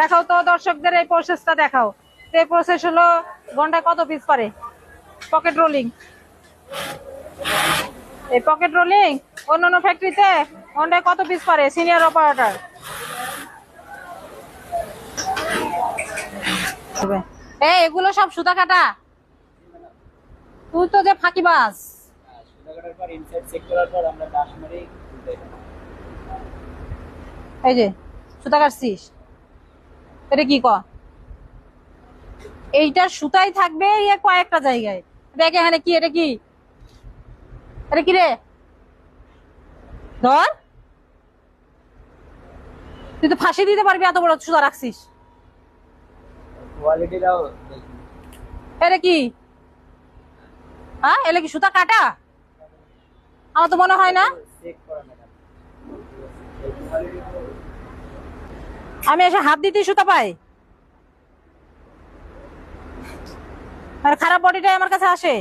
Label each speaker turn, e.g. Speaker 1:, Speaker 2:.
Speaker 1: দেখাও তো দর্শকদের এই প্রসেসটা দেখাও। এই প্রসেস হলো ঘন্টায় কত পিস পারে পকেট রোলিং। এই পকেট রোলিং অন্যান্য ফ্যাক্টরিতে ঘন্টায় কত পিস পারে সিনিয়র অপারেটর। এগুলো সব সুতা কাটা। তুই তো যে ফাঁকিবাজ। এই যে সুতা কাটছিস, এটা কি এইটার সুতাই থাকবে কয়েকটা জায়গায়। দেখ এখানে কি, এটা কি, এটা কি রে? ধর, তুই তো ফাঁসি দিতে পারবি, এত বড় সুতা রাখছিস। এটা কি? হ্যাঁ, এলে কি সুতা কাটা? আমার তো মনে হয় না। আমি এসে হাত দিতেই সুতা পাই, আর খারাপ বডিটাই আমার কাছে আসে।